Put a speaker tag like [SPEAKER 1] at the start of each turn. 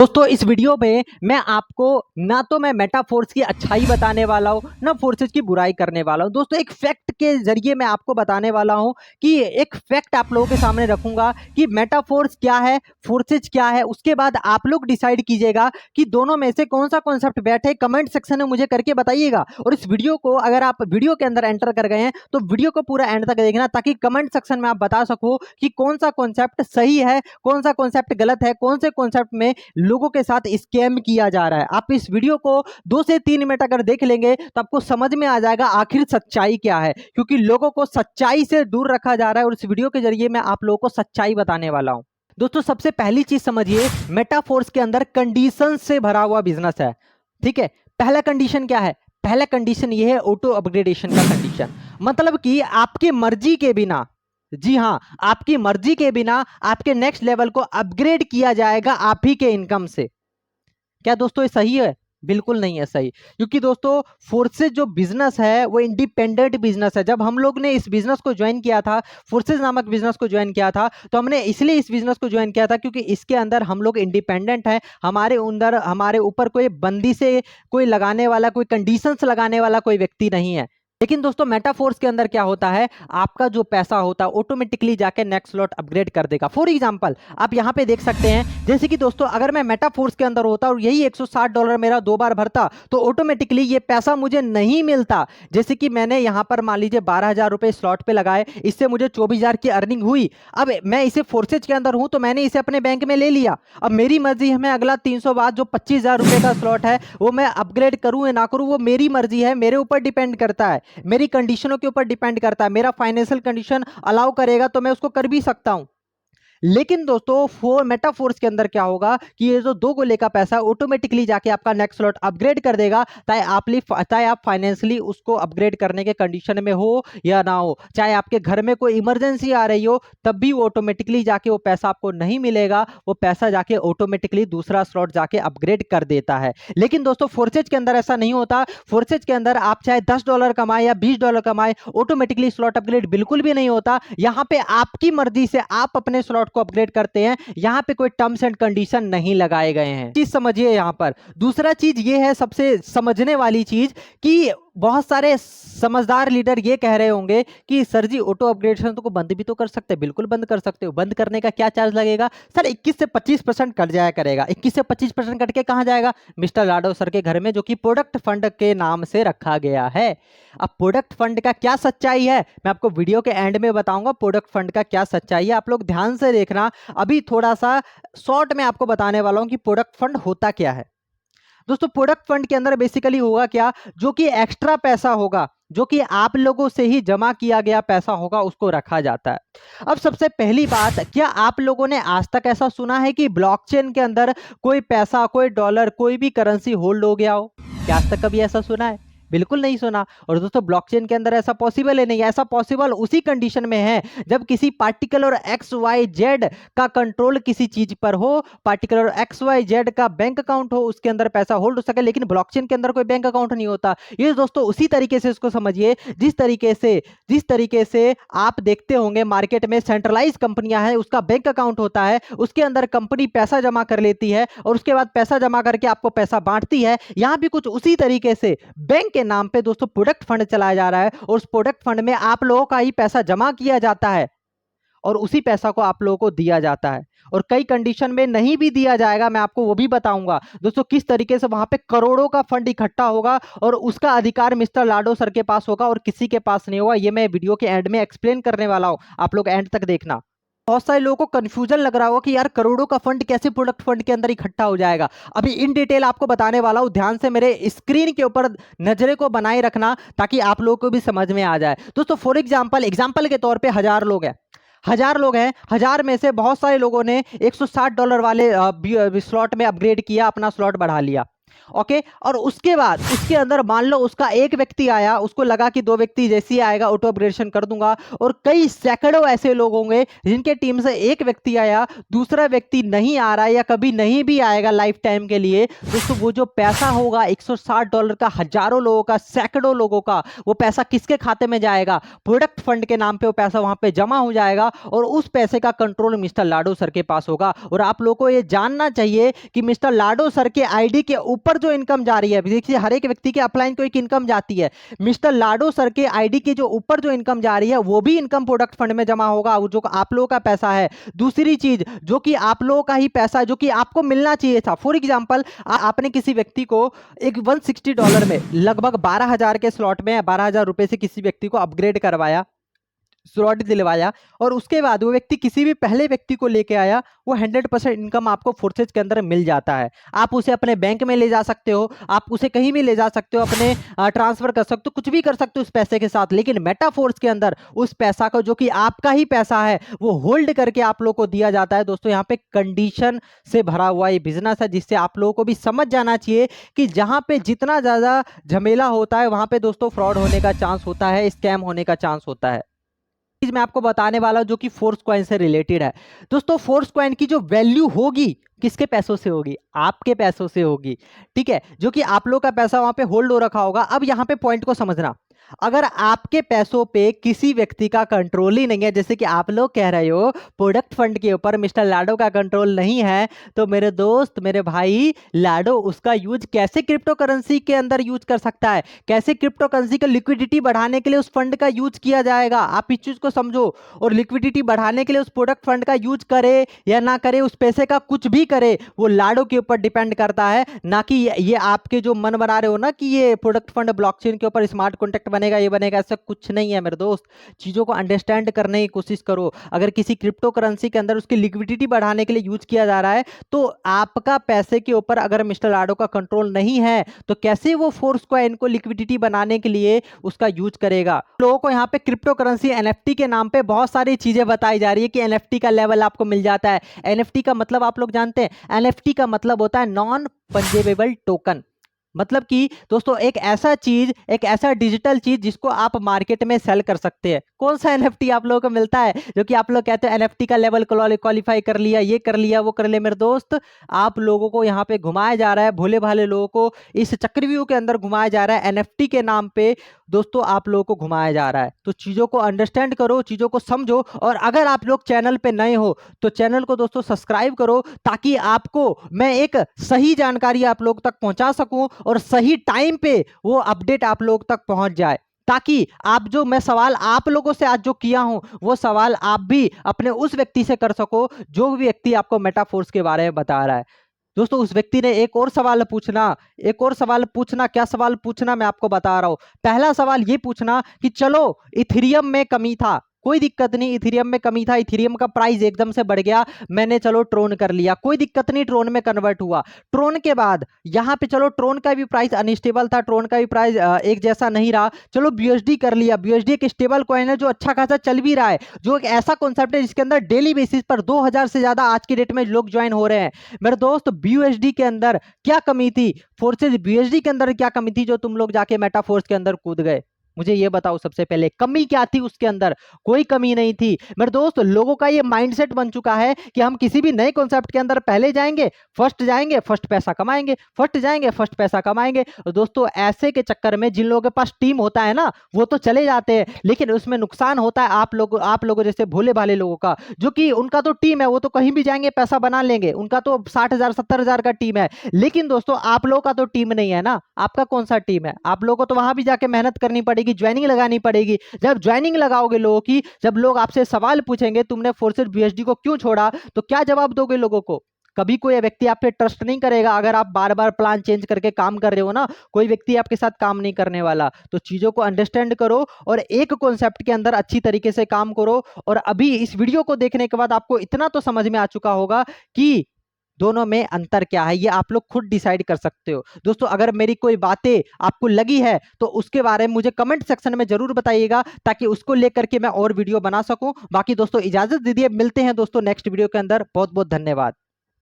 [SPEAKER 1] दोस्तों इस वीडियो में मैं आपको ना तो मैं मेटाफोर्स की अच्छाई बताने वाला हूँ ना फोर्सेज की बुराई करने वाला हूँ। दोस्तों एक फैक्ट के जरिए मैं आपको बताने वाला हूँ कि एक फैक्ट आप लोगों के सामने रखूंगा कि मेटाफोर्स क्या है, फोर्सेज क्या है। उसके बाद आप लोग डिसाइड कीजिएगा कि दोनों में से कौन सा कॉन्सेप्ट बैठे। कमेंट सेक्शन में मुझे करके बताइएगा। और इस वीडियो को अगर आप वीडियो के अंदर एंटर कर गए हैं तो वीडियो को पूरा एंड तक देखना, ताकि कमेंट सेक्शन में आप बता सको कि कौन सा कॉन्सेप्ट सही है, कौन सा कॉन्सेप्ट गलत है, कौन से कॉन्सेप्ट में लोगों के साथ स्कैम किया जा रहा है। आप इस वीडियो को 2 से 3 मिनट अगर देख लेंगे तो आपको समझ में आ जाएगा आखिर सच्चाई क्या है, क्योंकि लोगों को सच्चाई से दूर रखा जा रहा है। और इस वीडियो के जरिए मैं आप लोगों को सच्चाई बताने वाला हूं। दोस्तों सबसे पहली चीज समझिए, मेटाफोर्स के अंदर कंडीशन से भरा हुआ बिजनेस है। ठीक है, पहला कंडीशन क्या है? पहला कंडीशन यह है ऑटो अपग्रेडेशन का कंडीशन। मतलब कि आपकी मर्जी के बिना, जी हां, आपकी मर्जी के बिना आपके नेक्स्ट लेवल को अपग्रेड किया जाएगा आप ही के इनकम से। क्या दोस्तों ये सही है? बिल्कुल नहीं है सही, क्योंकि दोस्तों फोर्सेज जो बिजनेस है वो इंडिपेंडेंट बिजनेस है। जब हम लोग ने इस बिजनेस को ज्वाइन किया था, फोर्सेज नामक बिजनेस को ज्वाइन किया था, तो हमने इसलिए इस बिजनेस को ज्वाइन किया था क्योंकि इसके अंदर हम लोग इंडिपेंडेंट हैं। हमारे ऊपर कोई बंदी से कोई लगाने वाला, कोई कंडीशंस लगाने वाला कोई व्यक्ति नहीं है। लेकिन दोस्तों मेटाफोर्स के अंदर क्या होता है, आपका जो पैसा होता है ऑटोमेटिकली जाके नेक्स्ट स्लॉट अपग्रेड कर देगा। फॉर एग्जांपल आप यहां पे देख सकते हैं, जैसे कि दोस्तों अगर मैं मेटाफोर्स के अंदर होता और यही $160 मेरा 2 बार भरता तो ऑटोमेटिकली ये पैसा मुझे नहीं मिलता। जैसे कि मैंने यहां पर मान लीजिए 12,000 रुपए स्लॉट पे लगाए, इससे मुझे 24,000 की अर्निंग हुई। अब मैं इसे फोर्सेज के अंदर हूं तो मैंने इसे अपने बैंक में ले लिया। अब मेरी मर्जी है, मैं अगला 300 बाद जो 25,000 रुपए का स्लॉट है वो मैं अपग्रेड करूं या ना करूं, वो मेरी मर्जी है, मेरे ऊपर डिपेंड करता है, मेरी कंडीशनों के ऊपर डिपेंड करता है। मेरा फाइनेंशियल कंडीशन अलाउ करेगा तो मैं उसको कर भी सकता हूं। लेकिन दोस्तों मेटाफोर्स के अंदर क्या होगा कि ये जो 2 गोले का पैसा ऑटोमेटिकली जाके आपका नेक्स्ट स्लॉट अपग्रेड कर देगा, चाहे आप फाइनेंशियली उसको अपग्रेड करने के कंडीशन में हो या ना हो, चाहे आपके घर में कोई इमरजेंसी आ रही हो, तब भी वो ऑटोमेटिकली जाके वो पैसा आपको नहीं मिलेगा। वो पैसा जाके ऑटोमेटिकली दूसरा स्लॉट जाके अपग्रेड कर देता है। लेकिन दोस्तों फोर्सेज के अंदर ऐसा नहीं होता। फोर्सेज के अंदर आप चाहे $10 कमाए या $20 कमाए, ऑटोमेटिकली स्लॉट अपग्रेड बिल्कुल भी नहीं होता। यहां पे आपकी मर्जी से आप अपने स्लॉट को अपग्रेड करते हैं। यहां पे कोई टर्म्स एंड कंडीशन नहीं लगाए गए हैं। चीज समझिए यहां पर। दूसरा चीज ये है, सबसे समझने वाली चीज, कि बहुत सारे समझदार लीडर ये कह रहे होंगे कि सर जी ऑटो अपग्रेडेशन तो को बंद भी तो कर सकते हैं। बिल्कुल बंद कर सकते हो। बंद करने का क्या चार्ज लगेगा? सर 21 से 25% कट जाया करेगा। 21 से 25% कट के कहां जाएगा? मिस्टर लाडो सर के घर में, जो कि प्रोडक्ट फंड के नाम से रखा गया है। अब प्रोडक्ट फंड का क्या सच्चाई है मैं आपको वीडियो के एंड में बताऊंगा। प्रोडक्ट फंड का क्या सच्चाई है आप लोग ध्यान से देखना। अभी थोड़ा सा शॉर्ट में आपको बताने वाला हूं कि प्रोडक्ट फंड होता क्या है। दोस्तों प्रोडक्ट फंड के अंदर बेसिकली होगा क्या, जो कि एक्स्ट्रा पैसा होगा, जो कि आप लोगों से ही जमा किया गया पैसा होगा, उसको रखा जाता है। अब सबसे पहली बात, क्या आप लोगों ने आज तक ऐसा सुना है कि ब्लॉकचेन के अंदर कोई पैसा, कोई डॉलर, कोई भी करेंसी होल्ड हो गया हो? क्या आज तक कभी ऐसा सुना है? बिल्कुल नहीं सुना। और दोस्तों ब्लॉकचेन के अंदर ऐसा पॉसिबल है नहीं। ऐसा पॉसिबल उसी कंडीशन में है जब किसी पार्टिकुलर एक्स वाई जेड का कंट्रोल किसी चीज पर हो, पार्टिकुलर एक्स वाई जेड का बैंक अकाउंट हो, उसके अंदर पैसा होल्ड हो सके। लेकिन ब्लॉकचेन के अंदर कोई बैंक अकाउंट नहीं होता। ये दोस्तों उसी तरीके से इसको समझिए, जिस तरीके से आप देखते होंगे मार्केट में सेंट्रलाइज कंपनियां हैं, उसका बैंक अकाउंट होता है, उसके अंदर कंपनी पैसा जमा कर लेती है और उसके बाद पैसा जमा करके आपको पैसा बांटती है। यहां भी कुछ उसी तरीके से बैंक के नाम पे दोस्तों प्रोडक्ट फंड चलाया जा रहा है और उस प्रोडक्ट फंड में आप लोगों का ही पैसा जमा किया जाता है और उसी पैसा को आप लोगों को दिया जाता है। और कई कंडीशन में नहीं भी दिया जाएगा, मैं आपको वो भी बताऊंगा दोस्तों किस तरीके से वहां पे करोड़ों का फंड इकट्ठा होगा और उसका अधिकार मिस्टर लाडो सर के पास होगा और किसी के पास नहीं होगा। ये मैं वीडियो के एंड में एक्सप्लेन करने वाला हूं, आप लोग एंड तक देखना। बहुत सारे लोगों को कंफ्यूजन लग रहा होगा कि यार करोड़ों का फंड कैसे प्रोडक्ट फंड के अंदर इकट्ठा हो जाएगा। अभी इन डिटेल आपको बताने वाला हूं, ध्यान से मेरे स्क्रीन के ऊपर नजरे को बनाए रखना ताकि आप लोगों को भी समझ में आ जाए। दोस्तों फॉर एग्जांपल के तौर पे 1000 लोग हैं, 1000 लोग हैं। 1000 में से बहुत सारे लोगों ने $160 वाले स्लॉट में अपग्रेड किया, अपना स्लॉट बढ़ा लिया। ओके। और उसके बाद उसके अंदर मान लो उसका एक व्यक्ति आया, उसको लगा कि दो व्यक्ति जैसे ही आएगा ऑटो अपग्रेडेशन कर दूंगा, और कई सैकड़ों ऐसे लोग होंगे जिनके टीम से एक व्यक्ति आया, दूसरा व्यक्ति नहीं आ रहा है या कभी नहीं भी आएगा लाइफ टाइम के लिए। दोस्तों वो जो पैसा होगा $160 का, हजारों लोगों का, सैकड़ों लोगों का, वो पैसा किसके खाते में जाएगा? प्रोडक्ट फंड के नाम पे वो पैसा वहां पे जमा हो जाएगा, और उस पैसे का कंट्रोल मिस्टर लाडो सर के पास होगा। और आप लोगों को ये जानना चाहिए कि मिस्टर लाडो सर के आईडी के ऊपर जो इनकम जा रही है, देखिए हर एक व्यक्ति के अपलाइन को एक इनकम जाती है, मिस्टर लाडो सर के आईडी के जो ऊपर जो इनकम जा रही है वो भी इनकम प्रोडक्ट फंड में जमा होगा, वो जो आप लोगों का पैसा है। दूसरी चीज, जो कि आप लोगों का ही पैसा जो कि आपको मिलना चाहिए था, फॉर एग्जांपल आपने किसी व्यक्ति को एक $160 में लगभग 12,000 के स्लॉट में 12,000 रुपए से किसी व्यक्ति को अपग्रेड करवाया, स्लॉट दिलवाया, और उसके बाद वो व्यक्ति किसी भी पहले व्यक्ति को लेके आया, वो 100% इनकम आपको फोर्सेज के अंदर मिल जाता है। आप उसे अपने बैंक में ले जा सकते हो, आप उसे कहीं भी ले जा सकते हो, अपने ट्रांसफर कर सकते हो, कुछ भी कर सकते हो उस पैसे के साथ। लेकिन मेटाफोर्स के अंदर उस पैसा को, जो कि आपका ही पैसा है, वो होल्ड करके आप लोग को दिया जाता है। दोस्तों यहाँ पे कंडीशन से भरा हुआ ये बिजनेस है, जिससे आप लोगों को भी समझ जाना चाहिए कि जहां पे जितना ज्यादा झमेला होता है वहां पे दोस्तों फ्रॉड होने का चांस होता है, स्कैम होने का चांस होता है। चीज मैं आपको बताने वाला हूं जो कि फोर्स कॉइन से रिलेटेड है। दोस्तों फोर्स कॉइन की जो वैल्यू होगी, किसके पैसों से होगी? आपके पैसों से होगी, ठीक है, जो कि आप लोग का पैसा वहां पे होल्ड हो रखा होगा। अब यहां पे पॉइंट को समझना, अगर आपके पैसों पे किसी व्यक्ति का कंट्रोल ही नहीं है, जैसे कि आप लोग कह रहे हो प्रोडक्ट फंड के ऊपर मिस्टर लाडो का कंट्रोल नहीं है, तो मेरे दोस्त, मेरे भाई, लाडो उसका यूज कैसे क्रिप्टो करेंसी के अंदर यूज कर सकता है? कैसे क्रिप्टो करेंसी का लिक्विडिटी बढ़ाने के लिए उस फंड का यूज किया जाएगा? आप इस चीज को समझो। और लिक्विडिटी बढ़ाने के लिए उस प्रोडक्ट फंड का यूज करे या ना करे, उस पैसे का कुछ भी करे, वो लाडो के ऊपर डिपेंड करता है, ना कि ये आपके जो मन बना रहे हो ना कि ये प्रोडक्ट फंड ब्लॉकचेन के ऊपर स्मार्ट कॉन्ट्रैक्ट बनेगा, ये बनेगा, ऐसा कुछ नहीं है मेरे दोस्त। चीजों को अंडरस्टैंड करने की कोशिश करो। अगर किसी क्रिप्टो करेंसी के अंदर उसकी लिक्विडिटी बढ़ाने के लिए यूज किया जा रहा है, तो आपका पैसे के ऊपर अगर मिस्टर लाडो का कंट्रोल नहीं है, तो कैसे वो फोर्स कॉइन को लिक्विडिटी बनाने के लिए उसका यूज करेगा? लोगों को यहाँ पे क्रिप्टो करेंसी एनएफटी के नाम पे बहुत सारी चीजें बताई जा रही है कि एनएफटी का लेवल आपको मिल जाता है। एनएफटी का मतलब आप लोग जानते हैं? एनएफटी का मतलब होता है नॉन फंजेबल टोकन। मतलब कि दोस्तों एक ऐसा चीज, एक ऐसा डिजिटल चीज जिसको आप मार्केट में सेल कर सकते हैं। कौन सा एनएफटी आप लोगों को मिलता है जो कि आप लोग कहते हैं एनएफटी का लेवल क्वालिफाई कर लिया, ये कर लिया, वो कर लिया? मेरे दोस्त, आप लोगों को यहाँ पे घुमाया जा रहा है, भोले भाले लोगों को इस चक्रव्यूह के अंदर घुमाया जा रहा है, एनएफटी के नाम पे दोस्तों आप लोगों को घुमाया जा रहा है। तो चीजों को अंडरस्टैंड करो, चीजों को समझो, और अगर आप लोग चैनल पे नए हो तो चैनल को दोस्तों सब्सक्राइब करो, ताकि आपको मैं एक सही जानकारी आप लोग तक पहुंचा सकूं और सही टाइम पे वो अपडेट आप लोग तक पहुंच जाए, ताकि आप जो मैं सवाल आप लोगों से आज जो किया हूं वो सवाल आप भी अपने उस व्यक्ति से कर सको जो भी व्यक्ति आपको मेटाफोर्स के बारे में बता रहा है। दोस्तों उस व्यक्ति ने एक और सवाल पूछना, एक और सवाल पूछना, क्या सवाल पूछना मैं आपको बता रहा हूं। पहला सवाल ये पूछना कि चलो इथेरियम में कमी था, कोई दिक्कत नहीं, इथेरियम में कमी था, इथेरियम का प्राइस एकदम से बढ़ गया, मैंने चलो ट्रोन कर लिया, कोई दिक्कत नहीं, ट्रोन में कन्वर्ट हुआ। ट्रोन के बाद यहाँ पे चलो ट्रोन का भी प्राइस अनस्टेबल था, ट्रोन का भी प्राइस एक जैसा नहीं रहा, चलो बीयूएसडी कर लिया। बीयूएसडी एक स्टेबल कॉइन है जो अच्छा खासा चल भी रहा है, जो एक ऐसा कॉन्सेप्ट है जिसके अंदर डेली बेसिस पर 2000 से ज्यादा आज की डेट में लोग ज्वाइन हो रहे हैं। मेरे दोस्त बीयूएसडी के अंदर क्या कमी थी? फोर्सेज बीयूएसडी के अंदर क्या कमी थी जो तुम लोग जाके मेटाफोर्स के अंदर कूद गए? मुझे ये बताओ सबसे पहले, कमी क्या थी उसके अंदर? कोई कमी नहीं थी मेरे दोस्त। लोगों का ये माइंडसेट बन चुका है कि हम किसी भी नए कॉन्सेप्ट के अंदर पहले जाएंगे, फर्स्ट पैसा कमाएंगे, फर्स्ट जाएंगे, फर्स्ट पैसा कमाएंगे। और दोस्तों ऐसे के चक्कर में जिन लोगों के पास टीम होता है ना, वो तो चले जाते हैं, लेकिन उसमें नुकसान होता है आप लोगों जैसे भोले भाले लोगों का, जो कि उनका तो टीम है, वो तो कहीं भी जाएंगे पैसा बना लेंगे, उनका तो 60,000 70,000 का टीम है। लेकिन दोस्तों आप लोगों का तो टीम नहीं है ना, आपका कौन सा टीम है? आप लोगों को तो वहां भी जाके मेहनत करनी पड़ेगी, ज्वाइनिंग लगानी पड़ेगी। जब ज्वाइनिंग लगाओगे लोगों की, जब लोग आपसे सवाल पूछेंगे तुमने फोर्सेस बीएसडी को क्यों छोड़ा, तो क्या जवाब दोगे लोगों को? कभी कोई व्यक्ति आप पे ट्रस्ट नहीं करेगा अगर आप बार बार प्लान चेंज करके काम कर रहे हो ना, कोई व्यक्ति आपके साथ काम नहीं करने वाला। तो चीजों को अंडरस्टैंड करो और एक कॉन्सेप्ट के अंदर अच्छी तरीके से काम करो। और अभी इस वीडियो को देखने के बाद आपको इतना तो समझ में आ चुका होगा कि दोनों में अंतर क्या है, ये आप लोग खुद डिसाइड कर सकते हो। दोस्तों अगर मेरी कोई बातें आपको लगी है तो उसके बारे में मुझे कमेंट सेक्शन में जरूर बताइएगा, ताकि उसको लेकर के मैं और वीडियो बना सकूं। बाकी दोस्तों इजाजत दीजिए, मिलते हैं दोस्तों नेक्स्ट वीडियो के अंदर। बहुत बहुत धन्यवाद।